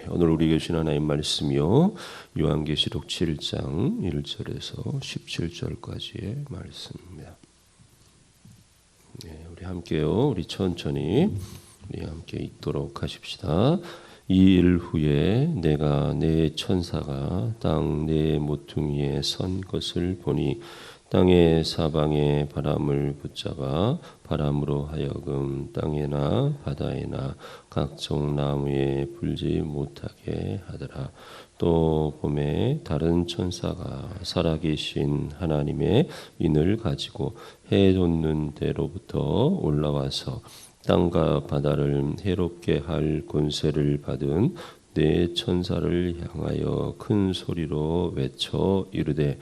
오늘 우리 계신 하나님 말씀이요, 요한계시록 7장 1절에서 17절까지의 말씀입니다. 우리 함께요, 우리 천천히 우리 함께 읽도록 하십시다. 이 일 후에 내가 내 천사가 땅 네 모퉁이에 선 것을 보니 땅의 사방에 바람을 붙잡아 바람으로 하여금 땅에나 바다에나 각종 나무에 불지 못하게 하더라. 또 봄에 다른 천사가 살아계신 하나님의 인을 가지고 해 돋는 데로부터 올라와서 땅과 바다를 해롭게 할 권세를 받은 네 천사를 향하여 큰 소리로 외쳐 이르되,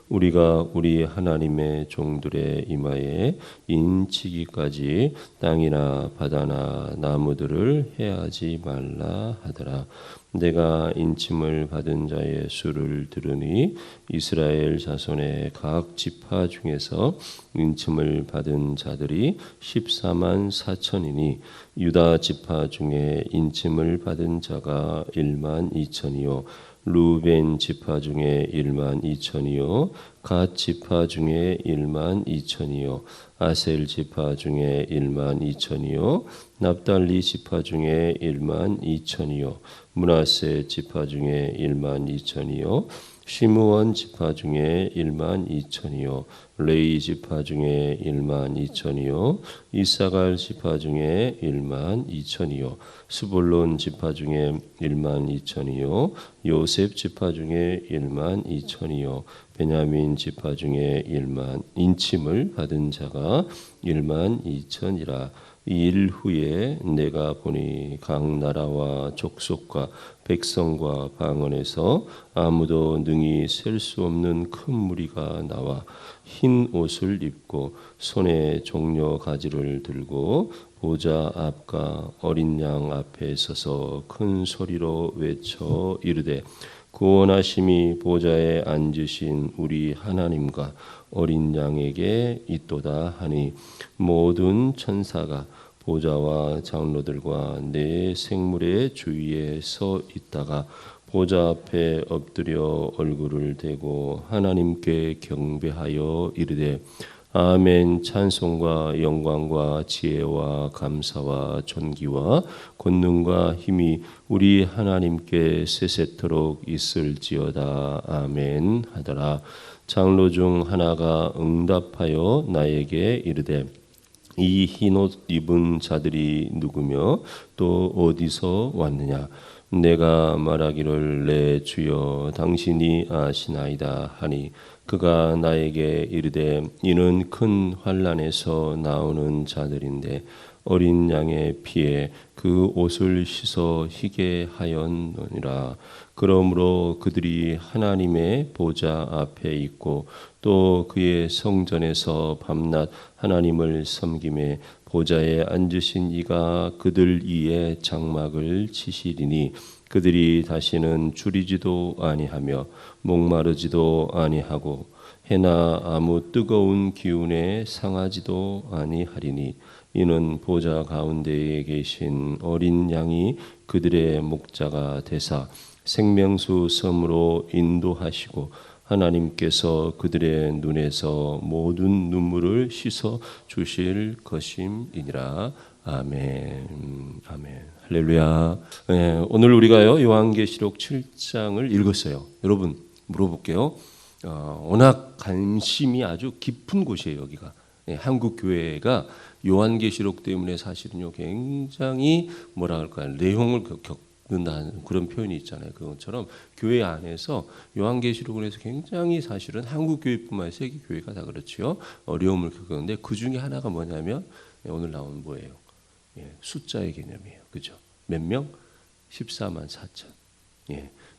우리가 우리 하나님의 종들의 이마에 인치기까지 땅이나 바다나 나무들을 해하지 말라 하더라. 내가 인침을 받은 자의 수를 들으니 이스라엘 자손의 각 지파 중에서 인침을 받은 자들이 14만 4천이니 유다 지파 중에 인침을 받은 자가 1만 2천이요 루벤 지파 중에 1만 2천이요 갓 지파 중에 1만 2천이요 아셀 지파 중에 1만 2천이요 납달리 지파 중에 1만 2천이요 므낫세 지파 중에 1만 2천이요 시므온 지파 중에 1만 2천이요 레위 지파 중에 1만 2천이요 이사갈 지파 중에 1만 2천이요 스불론 지파 중에 1만 2천이요 요셉 지파 중에 1만 2천이요 베냐민 지파 중에 1만 인침을 받은 자가 1만 2천이라. 이 일 후에 내가 보니 각 나라와 족속과 백성과 방언에서 아무도 능히 셀 수 없는 큰 무리가 나와 흰 옷을 입고 손에 종려 가지를 들고 보좌 앞과 어린 양 앞에 서서 큰 소리로 외쳐 이르되, 구원하심이 보좌에 앉으신 우리 하나님과 어린 양에게 있도다 하니, 모든 천사가 보좌와 장로들과 네 생물의 주위에 서 있다가 보좌 앞에 엎드려 얼굴을 대고 하나님께 경배하여 이르되, 아멘. 찬송과 영광과 지혜와 감사와 존귀와 권능과 힘이 우리 하나님께 세세토록 있을지어다. 아멘 하더라. 장로 중 하나가 응답하여 나에게 이르되, 이 흰옷 입은 자들이 누구며 또 어디서 왔느냐? 내가 말하기를, 내 주여 당신이 아시나이다 하니, 그가 나에게 이르되, 이는 큰 환난에서 나오는 자들인데 어린 양의 피에 그 옷을 씻어 희게 하였느니라. 그러므로 그들이 하나님의 보좌 앞에 있고 또 그의 성전에서 밤낮 하나님을 섬기매 보좌에 앉으신 이가 그들 위에 장막을 치시리니, 그들이 다시는 줄이지도 아니하며 목마르지도 아니하고 해나 아무 뜨거운 기운에 상하지도 아니하리니, 이는 보좌 가운데에 계신 어린 양이 그들의 목자가 되사 생명수 섬으로 인도하시고 하나님께서 그들의 눈에서 모든 눈물을 씻어 주실 것임이니라. 아멘. 아멘. 할렐루야. 오늘 우리가요, 요한계시록 7장을 읽었어요. 여러분 물어볼게요. 워낙 관심이 아주 깊은 곳이에요, 여기가. 한국 교회가 요한계시록 때문에 사실은요, 굉장히 뭐라 할까요, 내용을 겪는다는 그런 표현이 있잖아요. 그것처럼 교회 안에서 요한계시록을 해서 굉장히 사실은 한국 교회뿐만 아니라 세계 교회가 다 그렇지요, 어려움을 겪었는데 그 중에 하나가 뭐냐면 오늘 나온 뭐예요? 숫자의 개념이에요. 그죠? 몇 명? 14만 4천.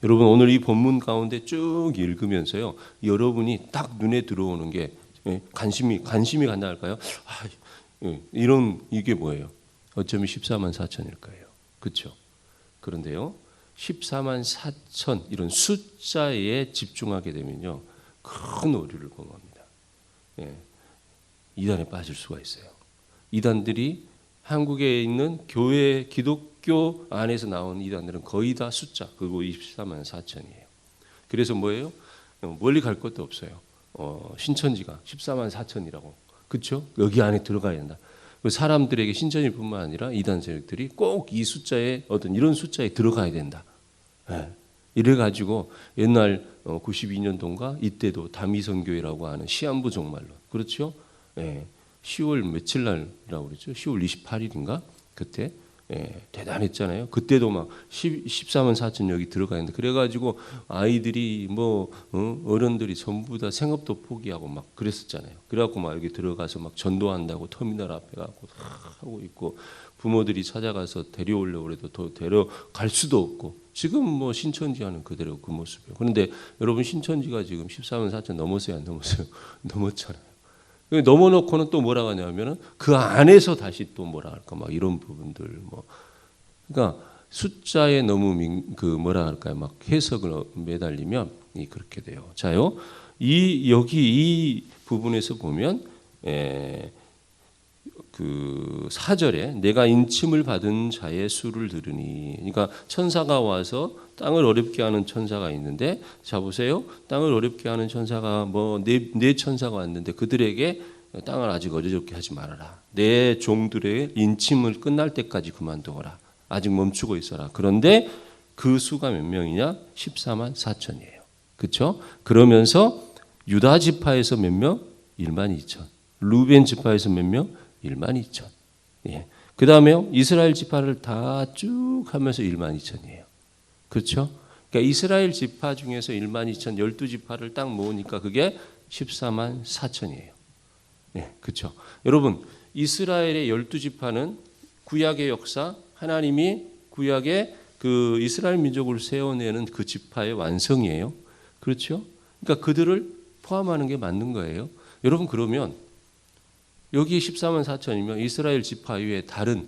여러분 오늘 이 본문 가운데 쭉 읽으면서요, 여러분이 딱 눈에 들어오는 게 관심이 간다 할까요? 이런 이게 뭐예요? 어쩌면 14만 4천일까요? 그렇죠? 그런데요, 14만 4천 이런 숫자에 집중하게 되면요, 큰 오류를 범합니다. 이단에 빠질 수가 있어요. 이단들이 한국에 있는 교회 기독교 안에서 나온 이단들은 거의 다 숫자 그리고 24만 4천이에요. 그래서 뭐예요? 멀리 갈 것도 없어요. 신천지가 14만 4천이라고. 그렇죠? 여기 안에 들어가야 된다. 사람들에게 신천지뿐만 아니라 이단 세력들이 꼭 이 숫자에 어떤 이런 숫자에 들어가야 된다. 이래 가지고 옛날 92년도인가 이때도 다미선교회라고 하는 시한부 종말론. 그렇죠? 10월 며칠 날이라고 그랬죠? 10월 28일인가? 그때 대단했잖아요. 그때도 막 14만 4천 여기 들어가 있는데 그래가지고 아이들이 어른들이 전부 다 생업도 포기하고 막 그랬었잖아요. 그래갖고 막 여기 들어가서 막 전도한다고 터미널 앞에 가고 하고 있고 부모들이 찾아가서 데려오려고 해도 더 데려갈 수도 없고 지금 뭐 신천지와는 그대로 그 모습이에요. 그런데 여러분 신천지가 지금 14만 4천 넘었어요, 안 넘었어요? 넘었잖아요. 넘어놓고는 또 뭐라고 하냐면은 그 안에서 다시 또 뭐라 할까 막 이런 부분들 뭐 그러니까 숫자에 너무 뭐라 할까요 막 해석을 매달리면 그렇게 돼요. 자요 여기 이 부분에서 보면 그 4절에 내가 인침을 받은 자의 수를 들으니 그러니까 천사가 와서 땅을 어렵게 하는 천사가 있는데 자 보세요. 땅을 어렵게 하는 천사가 네 천사가 왔는데 그들에게 땅을 아직 어렵게 하지 말아라. 내 종들의 인침을 끝날 때까지 그만두어라. 아직 멈추고 있어라. 그런데 그 수가 몇 명이냐? 14만 4천이에요. 그렇죠? 그러면서 유다 지파에서 몇 명? 1만 2천. 루벤 지파에서 몇 명? 1만 2천. 그 다음에요. 이스라엘 지파를 다 쭉 하면서 1만 2천이에요. 그렇죠? 그러니까 이스라엘 지파 중에서 1만 2천 12지파를 딱 모으니까 그게 14만 4천이에요. 그렇죠? 여러분 이스라엘의 12지파는 구약의 역사 하나님이 구약의 그 이스라엘 민족을 세워내는 그 지파의 완성이에요. 그렇죠? 그러니까 그들을 포함하는 게 맞는 거예요. 여러분 그러면 여기 14만 4천이면 이스라엘 지파 외에 다른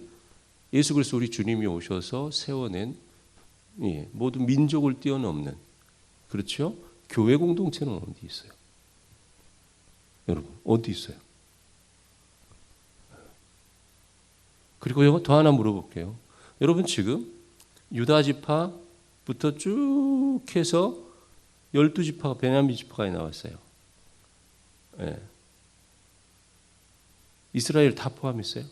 예수 그리스도 우리 주님이 오셔서 세워낸 모든 민족을 뛰어넘는 그렇죠? 교회 공동체는 어디 있어요? 여러분 어디 있어요? 그리고 더 하나 물어볼게요. 여러분 지금 유다 지파부터 쭉 해서 12지파가 베냐민 지파가 나왔어요. 이스라엘 다 포함했어요?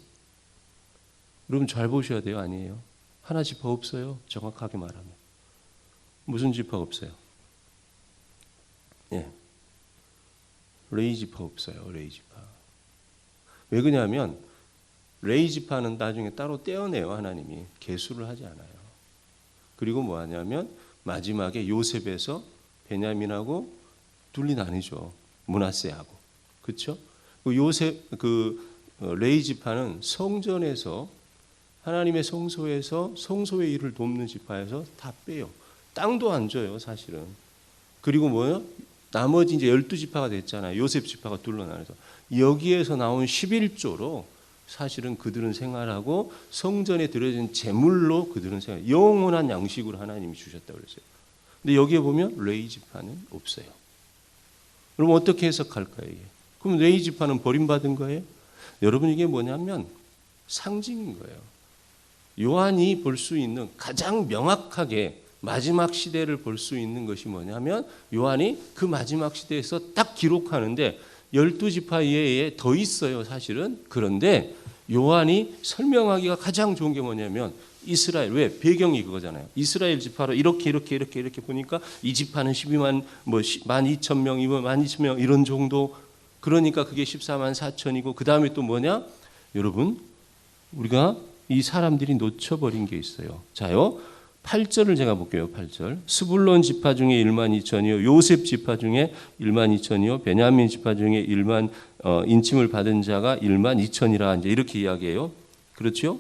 여러분 잘 보셔야 돼요. 아니에요. 하나 지파 없어요. 정확하게 말하면. 무슨 지파 없어요? 레위 지파 없어요. 레위 지파. 왜 그러냐면 레위 지파는 나중에 따로 떼어내요. 하나님이. 계수를 하지 않아요. 그리고 뭐 하냐면 마지막에 요셉에서 베냐민하고 둘이 나뉘죠. 므낫세하고. 그렇죠? 요셉 레위 지파는 성전에서 하나님의 성소에서 성소의 일을 돕는 지파에서 다 빼요. 땅도 안 줘요, 사실은. 그리고 뭐요? 나머지 이제 12지파가 됐잖아요. 요셉 지파가 둘로 나눠서 여기에서 나온 11조로 사실은 그들은 생활하고 성전에 들여진 제물로 그들은 생활. 영원한 양식으로 하나님이 주셨다고 그랬어요. 근데 여기에 보면 레위 지파는 없어요. 그럼 어떻게 해석할까요, 이게? 그럼 레위 지파는 버림받은 거예요? 여러분 이게 뭐냐면 상징인 거예요. 요한이 볼 수 있는 가장 명확하게 마지막 시대를 볼 수 있는 것이 뭐냐면 요한이 그 마지막 시대에서 딱 기록하는데 12지파 이외에 더 있어요, 사실은. 그런데 요한이 설명하기가 가장 좋은 게 뭐냐면 이스라엘, 왜? 배경이 그거잖아요. 이스라엘 지파로 이렇게 보니까 이 지파는 12만, 12,000명, 이번 12,000명 이런 정도. 그러니까 그게 14만 4천이고 그 다음에 또 뭐냐? 여러분, 우리가 이 사람들이 놓쳐버린 게 있어요. 자요, 8절을 제가 볼게요. 8절. 스불론 지파 중에 1만 2천이요. 요셉 지파 중에 1만 2천이요. 베냐민 지파 중에 1만 인침을 받은 자가 1만 2천이라 이제 이렇게 이야기해요. 그렇죠?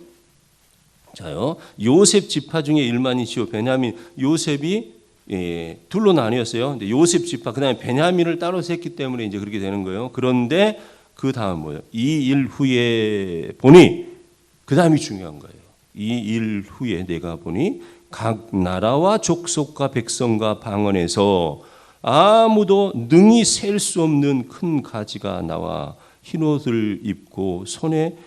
자요. 요셉 지파 중에 1만 2천이요. 베냐민 요셉이 둘로 나뉘었어요. 근데 요셉 지파 그다음에 베냐민을 따로 셌기 때문에 이제 그렇게 되는 거예요. 그런데 그 다음 뭐예요? 이 일 후에 보니 그 다음이 중요한 거예요. 이 일 후에 내가 보니 각 나라와 족속과 백성과 방언에서 아무도 능히 셀 수 없는 큰 가지가 나와 흰옷을 입고 손에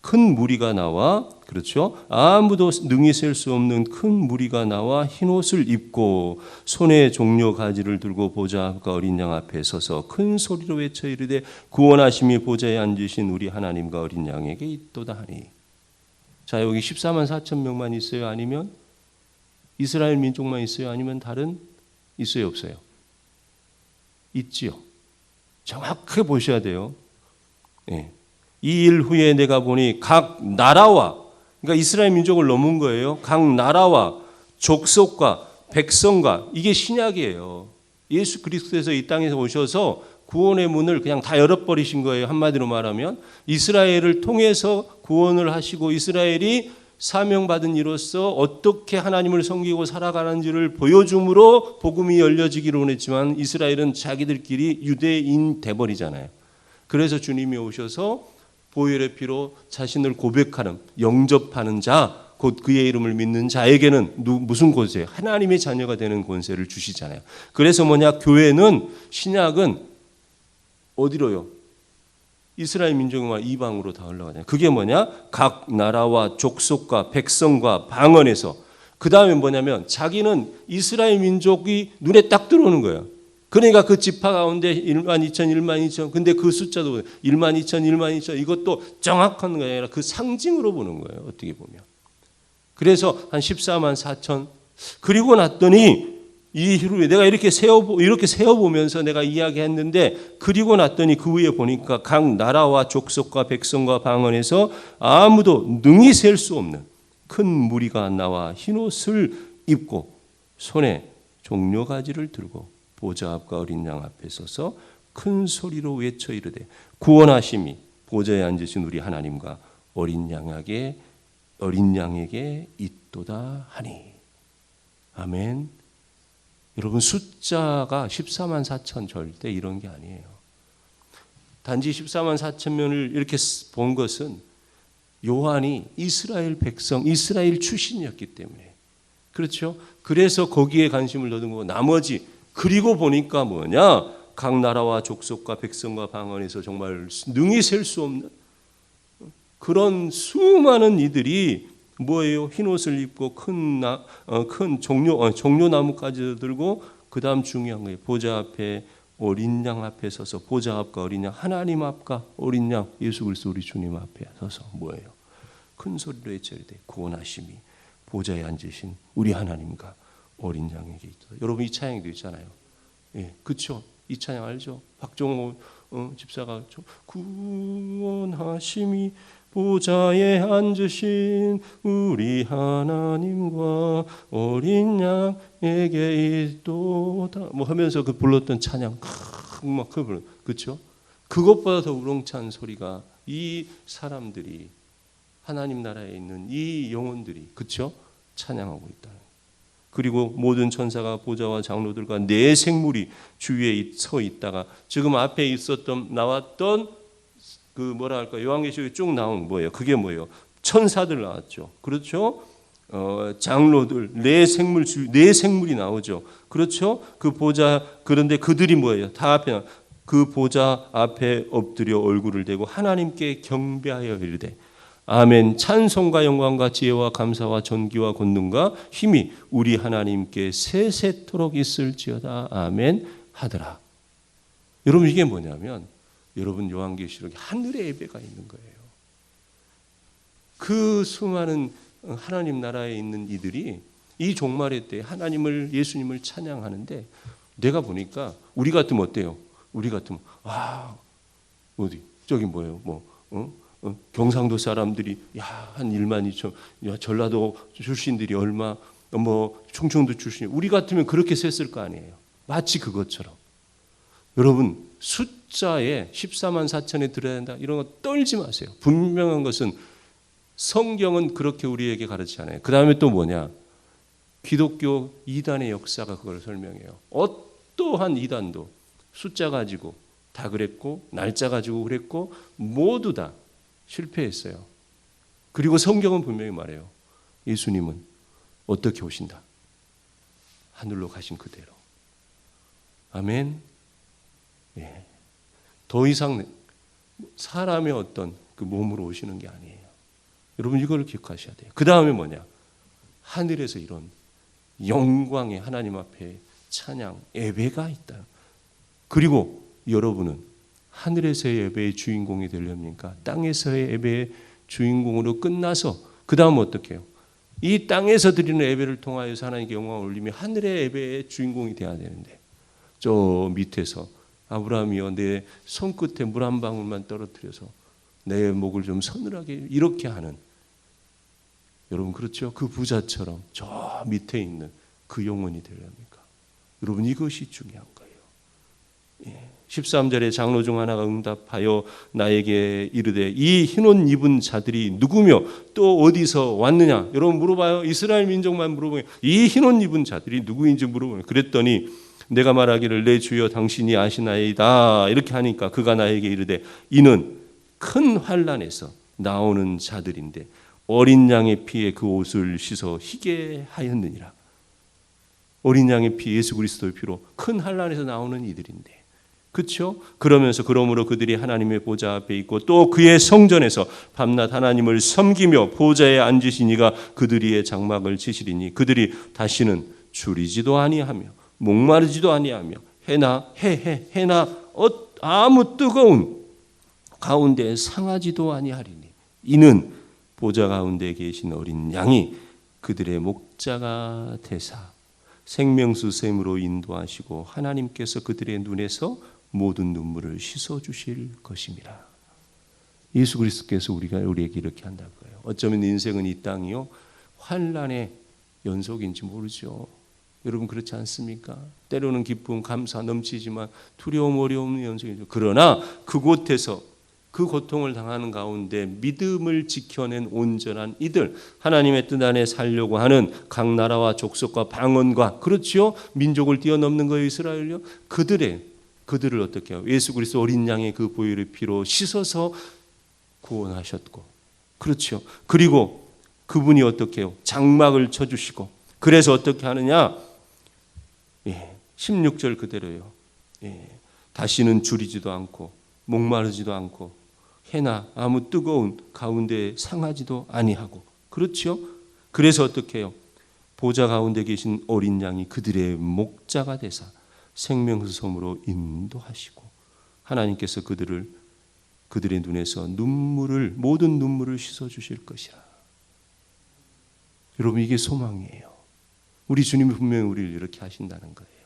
큰 무리가 나와, 그렇죠? 아무도 능히 셀 수 없는 큰 무리가 나와 흰 옷을 입고 손에 종려 가지를 들고 보좌 앞과 어린 양 앞에 서서 큰 소리로 외쳐 이르되 구원하심이 보좌에 앉으신 우리 하나님과 어린 양에게 있도다 하니. 자, 여기 14만 4천 명만 있어요? 아니면 이스라엘 민족만 있어요? 아니면 다른 있어요? 없어요? 있지요. 정확하게 보셔야 돼요. 예. 이 일 후에 내가 보니 각 나라와, 그러니까 이스라엘 민족을 넘은 거예요. 각 나라와 족속과 백성과, 이게 신약이에요. 예수 그리스도에서 이 땅에서 오셔서 구원의 문을 그냥 다 열어버리신 거예요. 한마디로 말하면 이스라엘을 통해서 구원을 하시고 이스라엘이 사명받은 이로서 어떻게 하나님을 섬기고 살아가는지를 보여줌으로 복음이 열려지기로 원했지만 이스라엘은 자기들끼리 유대인 돼버리잖아요. 그래서 주님이 오셔서 보혈의 피로 자신을 고백하는, 영접하는 자, 곧 그의 이름을 믿는 자에게는 무슨 권세? 하나님의 자녀가 되는 권세를 주시잖아요. 그래서 뭐냐? 교회는, 신약은 어디로요? 이스라엘 민족과 이방으로 다 올라가잖아요. 그게 뭐냐? 각 나라와 족속과 백성과 방언에서. 그 다음에 뭐냐면 자기는 이스라엘 민족이 눈에 딱 들어오는 거예요. 그러니까 그 지파 가운데 1만 2천, 1만 2천. 근데 그 숫자도 1만 2천, 1만 2천. 이것도 정확한 게 아니라 그 상징으로 보는 거예요. 어떻게 보면. 그래서 한 14만 4천. 그리고 났더니 이 후에 내가 이렇게 세어보면서 내가 이야기했는데, 그리고 났더니 그 위에 보니까 각 나라와 족속과 백성과 방언에서 아무도 능히 셀 수 없는 큰 무리가 나와 흰옷을 입고 손에 종려가지를 들고 보좌 앞과 어린 양 앞에 서서 큰 소리로 외쳐 이르되 구원하심이 보좌에 앉으신 우리 하나님과 어린 양에게 있도다 하니. 아멘. 여러분, 숫자가 14만 4천 절대 이런 게 아니에요. 단지 14만 4천 명을 이렇게 본 것은 요한이 이스라엘 백성, 이스라엘 출신이었기 때문에. 그렇죠? 그래서 거기에 관심을 넣은 거고, 나머지, 그리고 보니까 뭐냐? 각 나라와 족속과 백성과 방언에서 정말 능히 셀 수 없는 그런 수많은 이들이 뭐예요? 흰 옷을 입고 큰 종려나무까지 들고, 그 다음 중요한 거예요. 보좌 앞에 어린 양 앞에 서서, 보좌 앞과 어린 양, 하나님 앞과 어린 양, 예수 그리스도 우리 주님 앞에 서서 뭐예요? 큰 소리로 외쳐야 돼. 구원하심이 보좌에 앉으신 우리 하나님과 어린 양에게 있다. 여러분, 이 찬양도 있잖아요. 예, 그렇죠? 이 찬양 알죠? 박종호 집사가 구원하심이 보좌에 앉으신 우리 하나님과 어린 양에게 있도다. 뭐 하면서 그 불렀던 찬양, 막 그렇죠? 그것보다 더 우렁찬 소리가 이 사람들이, 하나님 나라에 있는 이 영혼들이, 그렇죠? 찬양하고 있다. 그리고 모든 천사가 보좌와 장로들과 네 생물이 주위에 서 있다가, 지금 앞에 나왔던 그 뭐라 할까, 요한계시록에 쭉 나온 뭐예요? 그게 뭐예요? 천사들 나왔죠. 그렇죠? 장로들, 네 생물이 나오죠. 그렇죠? 그 보좌, 그런데 그들이 뭐예요? 다 앞에, 그 보좌 앞에 엎드려 얼굴을 대고 하나님께 경배하여 이르되 아멘. 찬송과 영광과 지혜와 감사와 존귀와 권능과 힘이 우리 하나님께 세세토록 있을지어다. 아멘 하더라. 여러분, 이게 뭐냐면, 여러분, 요한계시록에 하늘의 예배가 있는 거예요. 그 수많은 하나님 나라에 있는 이들이 이 종말의 때 하나님을, 예수님을 찬양하는데, 내가 보니까 우리 같으면 어때요? 우리 같으면 어디 저기 뭐예요? 경상도 사람들이 한 1만 2천, 전라도 출신들이 얼마, 충청도 출신, 우리 같으면 그렇게 셌을 거 아니에요. 마치 그것처럼. 여러분, 숫자에 14만 4천에 들어야 된다, 이런 거 떨지 마세요. 분명한 것은 성경은 그렇게 우리에게 가르치지 않아요. 그 다음에 또 뭐냐? 기독교 이단의 역사가 그걸 설명해요. 어떠한 이단도 숫자 가지고 다 그랬고, 날짜 가지고 그랬고, 모두 다 실패했어요. 그리고 성경은 분명히 말해요. 예수님은 어떻게 오신다? 하늘로 가신 그대로. 아멘. 예. 더 이상 사람의 어떤 그 몸으로 오시는 게 아니에요. 여러분 이걸 기억하셔야 돼요. 그 다음에 뭐냐? 하늘에서 이런 영광의 하나님 앞에 찬양, 예배가 있다. 그리고 여러분은 하늘에서의 예배의 주인공이 되렵니까? 땅에서의 예배의 주인공으로 끝나서 그 다음 어떻게 해요? 이 땅에서 드리는 예배를 통하여서 하나님께 영광을 올리며 하늘의 예배의 주인공이 되어야 되는데 저 밑에서 아브라함이여 내 손끝에 물 한 방울만 떨어뜨려서 내 목을 좀 서늘하게 이렇게 하는, 여러분 그렇죠? 그 부자처럼 저 밑에 있는 그 영혼이 되렵니까? 여러분 이것이 중요한 거예요. 13절에 장로 중 하나가 응답하여 나에게 이르되 이 흰옷 입은 자들이 누구며 또 어디서 왔느냐? 여러분 물어봐요. 이스라엘 민족만 물어보면 이 흰옷 입은 자들이 누구인지 물어보면, 그랬더니 내가 말하기를 내 주여 당신이 아시나이다 이렇게 하니까 그가 나에게 이르되 이는 큰 환난에서 나오는 자들인데 어린 양의 피에 그 옷을 씻어 희게 하였느니라. 어린 양의 피, 예수 그리스도의 피로 큰 환난에서 나오는 이들인데, 그렇죠? 그러면서 그러므로 그들이 하나님의 보좌 앞에 있고 또 그의 성전에서 밤낮 하나님을 섬기며 보좌에 앉으신 이가 그들의 장막을 치시리니 그들이 다시는 줄이지도 아니하며 목마르지도 아니하며 해나 아무 뜨거운 가운데 상하지도 아니하리니 이는 보좌 가운데 계신 어린 양이 그들의 목자가 되사 생명수 샘으로 인도하시고 하나님께서 그들의 눈에서 모든 눈물을 씻어 주실 것입니다. 예수 그리스도께서 우리에게 이렇게 한다고요. 어쩌면 인생은 이 땅이요 환난의 연속인지 모르죠. 여러분 그렇지 않습니까? 때로는 기쁨, 감사 넘치지만 두려움, 어려움은 연속이죠. 그러나 그곳에서 그 고통을 당하는 가운데 믿음을 지켜낸 온전한 이들, 하나님의 뜻 안에 살려고 하는 각 나라와 족속과 방언과, 그렇죠? 민족을 뛰어넘는 거예요. 이스라엘요. 그들을 어떻게 해요? 예수 그리스도 어린 양의 그 보혈의 피로 씻어서 구원하셨고, 그렇죠? 그리고 그분이 어떻게 해요? 장막을 쳐주시고, 그래서 어떻게 하느냐? 16절 그대로요. 다시는 줄이지도 않고 목마르지도 않고 해나 아무 뜨거운 가운데 상하지도 아니하고, 그렇죠? 그래서 어떻게 해요? 보좌 가운데 계신 어린 양이 그들의 목자가 되사 생명수 섬으로 인도하시고 하나님께서 그들의 눈에서 모든 눈물을 씻어 주실 것이라. 여러분 이게 소망이에요. 우리 주님이 분명히 우리를 이렇게 하신다는 거예요.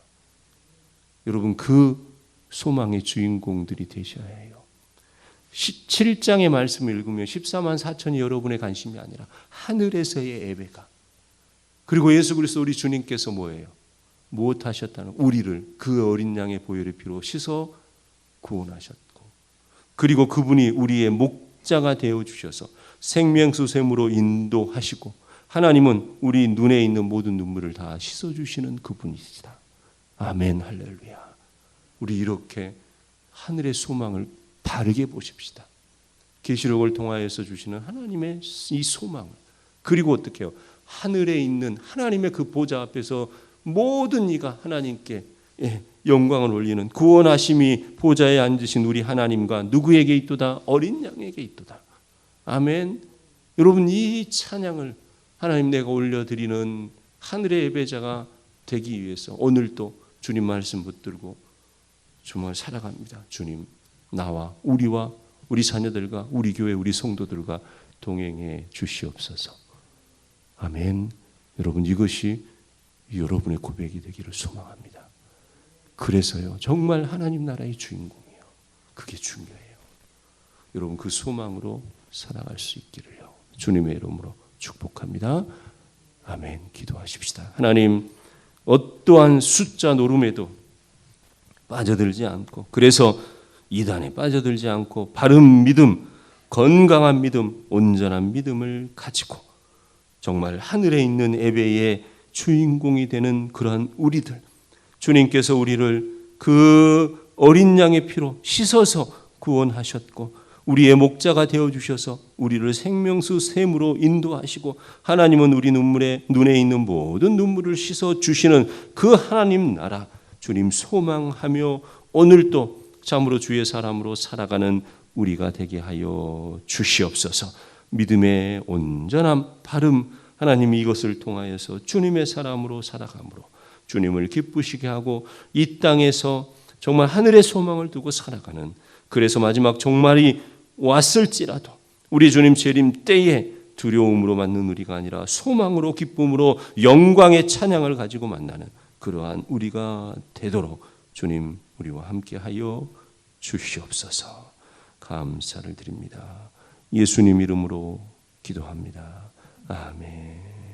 여러분 그 소망의 주인공들이 되셔야 해요. 17장의 말씀을 읽으면 14만 4천이 여러분의 관심이 아니라 하늘에서의 예배가, 그리고 예수 그리스도 우리 주님께서 뭐예요? 무엇 하셨다는, 우리를 그 어린 양의 보혈의 피로 씻어 구원하셨고, 그리고 그분이 우리의 목자가 되어주셔서 생명수 샘으로 인도하시고 하나님은 우리 눈에 있는 모든 눈물을 다 씻어주시는 그분이시다. 아멘 할렐루야. 우리 이렇게 하늘의 소망을 바르게 보십시다. 계시록을 통하여서 주시는 하나님의 이 소망을, 그리고 어떻게 해요? 하늘에 있는 하나님의 그 보좌 앞에서 모든 이가 하나님께 영광을 올리는 구원하심이 보좌에 앉으신 우리 하나님과 누구에게 있도다? 어린 양에게 있도다. 아멘. 여러분 이 찬양을 하나님 내가 올려드리는 하늘의 예배자가 되기 위해서 오늘도 주님 말씀 붙들고 정말 살아갑니다. 주님 나와 우리와 우리 자녀들과 우리 교회 우리 성도들과 동행해 주시옵소서. 아멘. 여러분 이것이 여러분의 고백이 되기를 소망합니다. 그래서요 정말 하나님 나라의 주인공이에요. 그게 중요해요. 여러분 그 소망으로 살아갈 수 있기를요 주님의 이름으로 축복합니다. 아멘. 기도하십시다. 하나님 어떠한 숫자 노름에도 빠져들지 않고, 그래서 이단에 빠져들지 않고 바른 믿음, 건강한 믿음, 온전한 믿음을 가지고 정말 하늘에 있는 예배의 주인공이 되는 그러한 우리들, 주님께서 우리를 그 어린 양의 피로 씻어서 구원하셨고 우리의 목자가 되어주셔서 우리를 생명수 샘으로 인도하시고 하나님은 우리 눈에 있는 모든 눈물을 씻어주시는 그 하나님 나라 주님 소망하며 오늘도 참으로 주의 사람으로 살아가는 우리가 되게 하여 주시옵소서. 믿음의 온전한 발음, 하나님이 이것을 통하여서 주님의 사람으로 살아감으로 주님을 기쁘시게 하고 이 땅에서 정말 하늘의 소망을 두고 살아가는, 그래서 마지막 종말이 왔을지라도 우리 주님 재림 때에 두려움으로 맞는 우리가 아니라 소망으로 기쁨으로 영광의 찬양을 가지고 만나는 그러한 우리가 되도록 주님 우리와 함께하여 주시옵소서. 감사를 드립니다. 예수님 이름으로 기도합니다. 아멘.